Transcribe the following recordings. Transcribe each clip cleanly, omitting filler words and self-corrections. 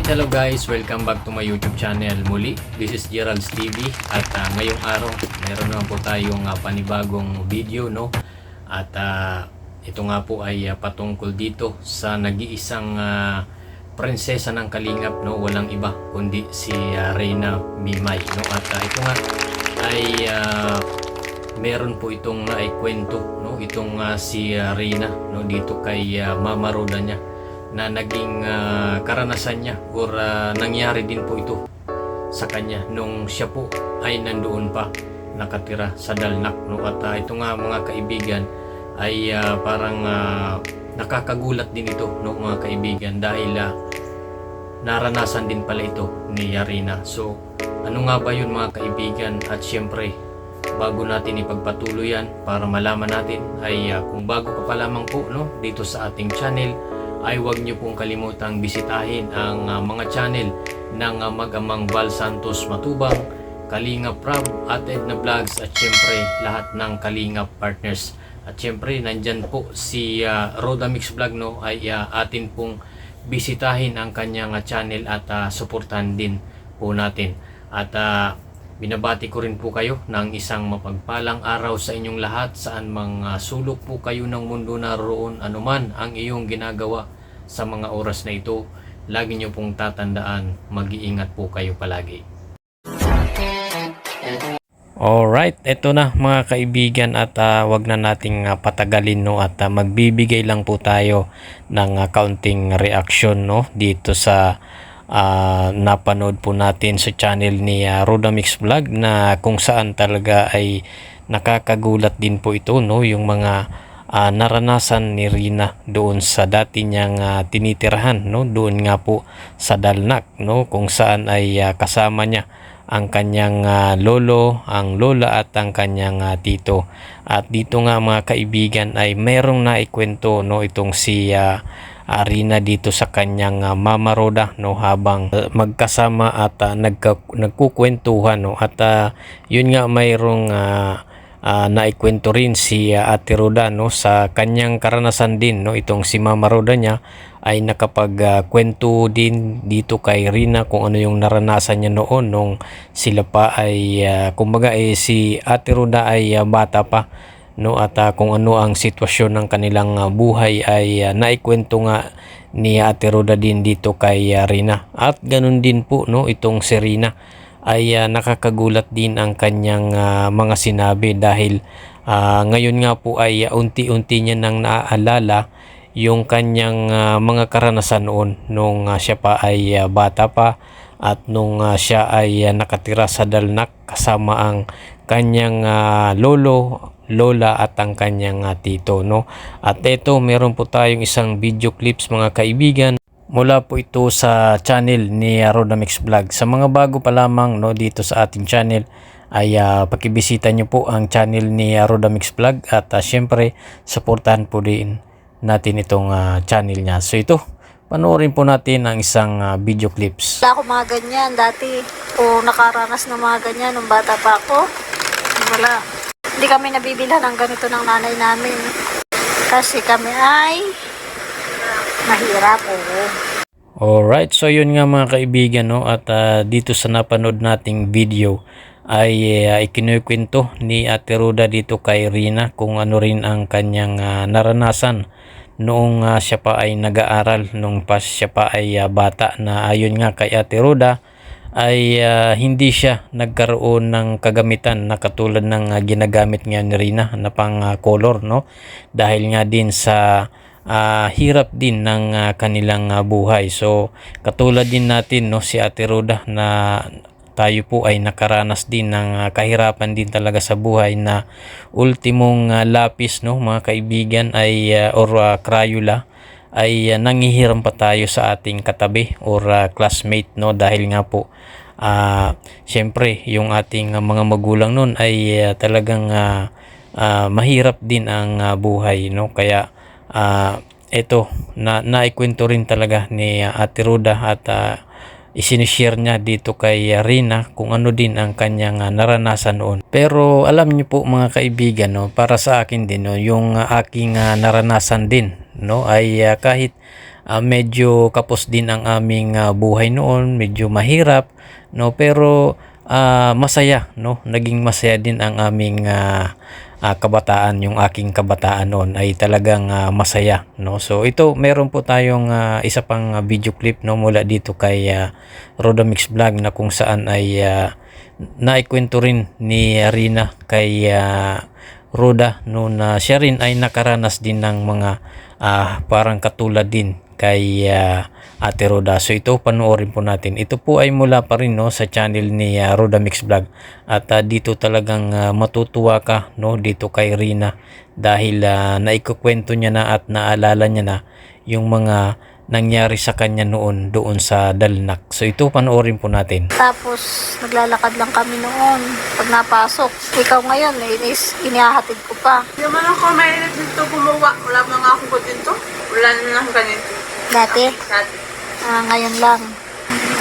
hello guys, welcome back to my YouTube channel muli. This is Gerald's TV at ngayong araw meron naman po tayong panibagong video, no? At ito nga po ay patungkol dito sa nag-iisang prinsesa ng Kalingap, no? Walang iba kundi si Reyna Mimay, no? At ito nga ay meron po itong naikwento, no? Itong si Reyna, no? Dito kay Mama Roda niya na naging karanasan niya or nangyari din po ito sa kanya nung siya po ay nandoon pa nakatira sa Dalnak, no? At ito nga mga kaibigan ay parang nakakagulat din ito, no, mga kaibigan, dahil naranasan din pala ito ni Reyna. So ano nga ba yun, mga kaibigan? At syempre bago natin ipagpatuloy yan, para malaman natin ay kung bago ka pa lamang po, no, dito sa ating channel, ay huwag niyo pong kalimutang bisitahin ang mga channel ng mag-amang Val Santos Matubang, Kalingap Rab at Edna Vlogs, at syempre lahat ng Kalingap partners. At syempre nandyan po si Roda Mix Vlog, no, ay atin pong bisitahin ang kanyang channel at suportahan din po natin. At binabati ko rin po kayo ng isang mapagpalang araw sa inyong lahat, saan mga sulok po kayo ng mundo naroon, anuman ang iyong ginagawa sa mga oras na ito. Lagi nyo pong tatandaan, mag-iingat po kayo palagi. Alright, eto na mga kaibigan, at wag na nating patagalin, no, at magbibigay lang po tayo ng kaunting reaction, no, dito sa napanood po natin sa channel ni Roda Mix Vlog, na kung saan talaga ay nakakagulat din po ito, no, yung mga naranasan ni Reyna doon sa dati niyang tinitirahan, no, doon nga po sa Dalnak, no, kung saan ay kasama niya ang kanyang lolo, ang lola at ang kanyang tito. At dito nga mga kaibigan ay merong naikwento, no, itong si Reyna dito sa kanyang Mama Roda, no, habang magkasama at nagkukwentuhan, no. At yun nga, mayroong naikwento rin si Ate Roda, no, sa kanyang karanasan din, no. Itong si Mama Roda niya ay nakapagkwento din dito kay Reyna kung ano yung naranasan niya noon nung sila pa ay kumbaga si Ate Roda ay bata pa, no, at kung ano ang sitwasyon ng kanilang buhay ay naikwento nga ni Ate Roda din dito kay Reyna. At ganun din po, no, itong si Reyna ay nakakagulat din ang kanyang mga sinabi, dahil ngayon nga po ay unti-unti niya nang naaalala yung kanyang mga karanasan noon nung siya pa ay bata pa, at nung siya ay nakatira sa Dalnak kasama ang kanyang lolo, lola at ang kanyang tito, no. At ito, meron po tayong isang video clips mga kaibigan, mula po ito sa channel ni Roda Mix Vlog. Sa mga bago pa lamang, no, dito sa ating channel ay pakibisita nyo po ang channel ni Roda Mix Vlog, at syempre supportahan po din natin itong channel niya. So ito, panoorin po natin ang isang video clips. Wala ako mga ganyan dati, o nakaranas ng mga ganyan nung bata pa ako. Wala. Hindi kami nabibilhan ng ganito ng nanay namin kasi kami ay mahirap. Alright, so yun nga mga kaibigan, no, at dito sa napanood nating video ay ikinukwento ni Ate Roda dito kay Reyna kung ano rin ang kanyang naranasan noong siya pa ay nag-aaral, nung siya pa ay bata, na ayon nga kay Ate Roda ay hindi siya nagkaroon ng kagamitan na katulad ng ginagamit nga ni Reyna na pang color, no, dahil nga din sa hirap din ng kanilang buhay. So katulad din natin, no, si Ate Roda, na tayo po ay nakaranas din ng kahirapan din talaga sa buhay, na ultimong lapis, no, mga kaibigan, ay or Crayola ay nangihiram pa tayo sa ating katabi or classmate, no, dahil nga po syempre yung ating mga magulang nun ay talagang mahirap din ang buhay, no. Kaya ito naikwento rin talaga ni Ate Roda, at isinishare niya dito kay Reyna kung ano din ang kanyang naranasan noon. Pero alam niyo po mga kaibigan, no, para sa akin din, no, yung aking naranasan din, no, ay kahit medyo kapos din ang aming buhay noon, medyo mahirap, no, pero masaya, no, naging masaya din ang aming kabataan. Yung aking kabataan noon ay talagang masaya, no. So ito, meron po tayong isa pang video clip, no, mula dito kay Rodamix Vlog, na kung saan ay naikwento rin ni Rina kay Roda, no, na siya rin ay nakaranas din ng mga parang katulad din kay Ate Roda. So ito, panoorin po natin. Ito po ay mula pa rin, no, sa channel ni Roda Mix Vlog, at dito talagang matutuwa ka, no, dito kay Rina, dahil naikukwento niya na at naalala niya na yung mga nangyari sa kanya noon doon sa Dalnak. So ito, panoorin po natin. Tapos, naglalakad lang kami noon. Pag napasok, ikaw ngayon, inihahatid ko pa. Hindi naman ako mahilig dito gumawa. Wala na nga ako dito. Wala na lang ganito. Dati, Dati. ngayon lang.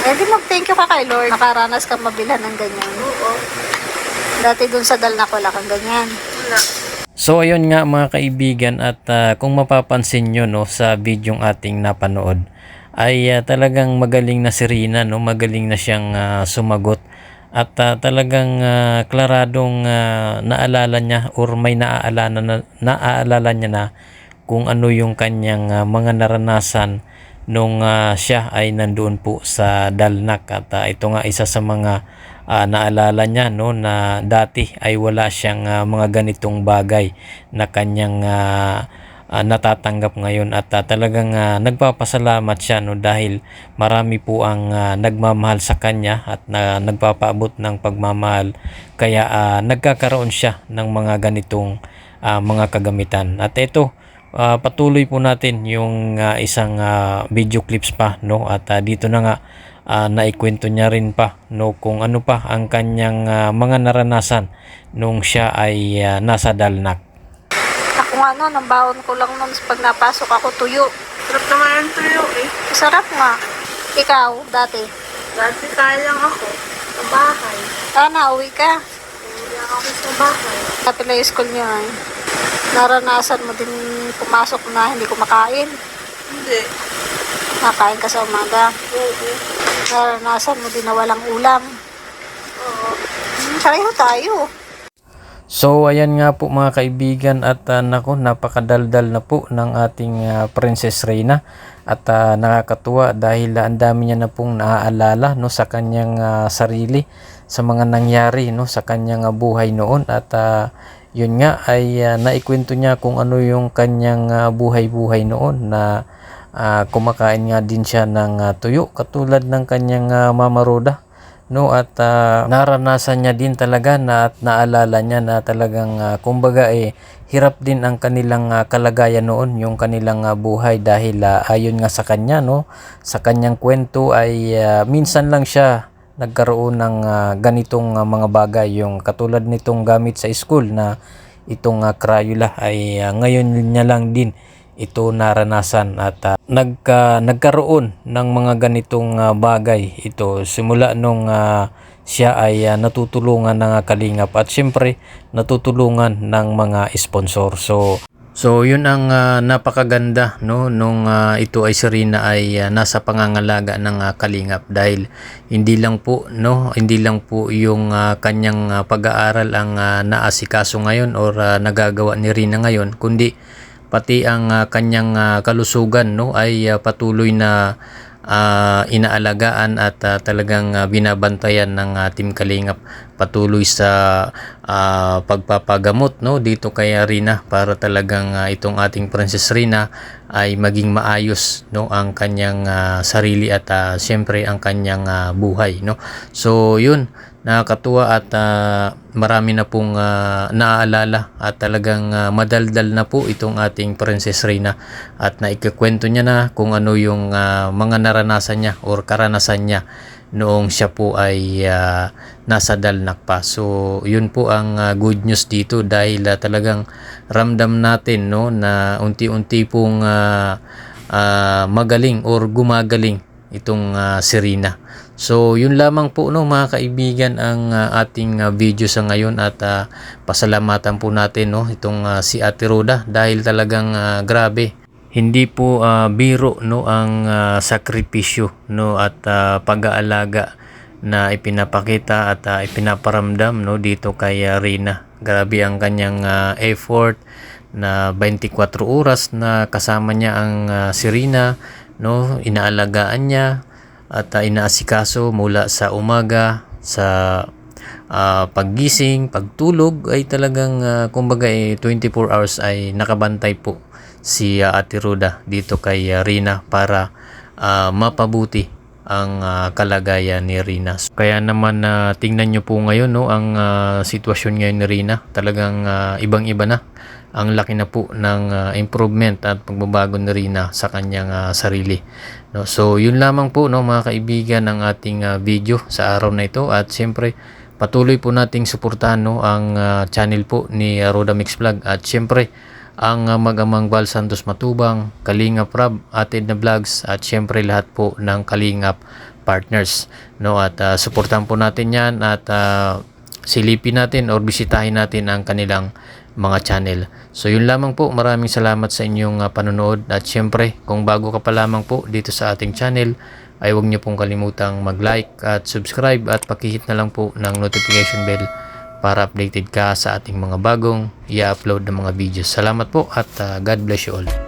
Di mag-thank you ka kay Lord. Nakaranas ka mabilhan ng ganyan. Oo. Dati dun sa Dalnak, wala kang ganyan. Wala. So ayun nga mga kaibigan, at kung mapapansin nyo, no, sa videong ating napanood, ay talagang magaling na si Rina, no, magaling na siyang sumagot, at talagang klaradong naalala niya, or may naaalala niya na kung ano yung kanyang mga naranasan nung siya ay nandoon po sa Dalnak. At ito nga isa sa mga naalala niya, no, na dati ay wala siyang mga ganitong bagay na kanyang natatanggap ngayon, at talagang nagpapasalamat siya, no, dahil marami po ang nagmamahal sa kanya at nagpapaabot ng pagmamahal, kaya nagkakaroon siya ng mga ganitong mga kagamitan. At ito, patuloy po natin yung isang video clips pa, no, at dito na nga naikwento niya rin pa, no, kung ano pa ang kanyang mga naranasan nung siya ay nasa Dalnak. Ako nga noon, ang baon ko lang noon pag napasok ako, tuyo. Sarap naman ang tuyo eh. Masarap nga. Ikaw, dati. Dati kaya lang ako. Sa bahay. Nauwi ka. Hindi lang ako sa bahay. Dati na yung school niyo ay. Naranasan mo din pumasok na hindi kumakain. Hindi. Nakain ka sa umaga. Oo. Naranasan mo din na walang ulam. Oo. Pareho tayo. So ayan nga po mga kaibigan, at nako, napakadaldal na po ng ating Princess Rina, at nakakatuwa dahil ang dami niya na pong naaalala, no, sa kanyang sarili, sa mga nangyari, no, sa kanyang buhay noon. At yun nga ay naikwento niya kung ano yung kanyang buhay-buhay noon, na kumakain nga din siya ng tuyo katulad ng kanyang Mama Roda, no, at naranasan niya din talaga na, at naalala niya na talagang kumbaga hirap din ang kanilang kalagayan noon, yung kanilang buhay, dahil ayon nga sa kanya, no, sa kanyang kwento ay minsan lang siya nagkaroon ng ganitong mga bagay, yung katulad nitong gamit sa school na itong Crayola ay ngayon niya lang din ito naranasan, at nagkaroon ng mga ganitong bagay ito simula nung siya ay natutulungan ng Kalingap, at syempre natutulungan ng mga sponsor. So yun ang napakaganda, no, nung ito ay si Rina ay nasa pangangalaga ng Kalingap, dahil hindi lang po, no, hindi lang po yung kanyang pag-aaral ang naasikaso ngayon or nagagawa ni Rina ngayon, kundi pati ang kanyang kalusugan, no, ay patuloy na inaalagaan at talagang binabantayan ng Team Kalingap, patuloy sa pagpapagamot, no, dito kay Rina, para talagang itong ating Princess Rina ay maging maayos, no, ang kanyang sarili at siyempre ang kanyang buhay, no. So yun, nakakatuwa at marami na pong naaalala, at talagang madaldal na po itong ating Princess Rina, at naikikwento niya na kung ano yung mga naranasan niya or karanasan niya noong siya po ay nasa Dalnak pa. So yun po ang good news dito, dahil talagang ramdam natin, no, na unti-unti pong magaling or gumagaling itong si Rina. So yun lamang po, no, mga kaibigan, ang ating video sa ngayon, at pasalamatan po natin, no, itong si Ate Roda, dahil talagang grabe, Hindi po biro no ang sakripisyo no at pag-aalaga na ipinapakita at ipinaparamdam no dito kay Rina. Grabe ang kanyang effort na 24 oras na kasama niya ang si Rina no, inaalagaan niya at inaasikaso mula sa umaga sa paggising, pagtulog ay talagang kumbaga 24 hours ay nakabantay po si Ate Roda dito kay Rina para mapabuti ang kalagayan ni Rina. Kaya naman tingnan nyo po ngayon no ang sitwasyon ngayon ni Rina. Talagang ibang-iba na. Ang laki na po ng improvement at pagbabago ni Rina sa kanyang sarili. No, so yun lamang po no mga kaibigan ang ating video sa araw na ito at siyempre patuloy po nating suportahan no ang channel po ni Roda Mix Vlog at siyempre ang mag-amang Val Santos Matubang, Kalingap Rab, Atid na Vlogs at syempre lahat po ng Kalingap partners no at suportahan po natin yan at silipin natin or bisitahin natin ang kanilang mga channel. So yun lamang po, maraming salamat sa inyong panonood at syempre kung bago ka pa lamang po dito sa ating channel ay huwag niyo pong kalimutang mag-like at subscribe at pakihit na lang po ng notification bell para updated ka sa ating mga bagong i-upload na mga videos. Salamat po at God bless you all.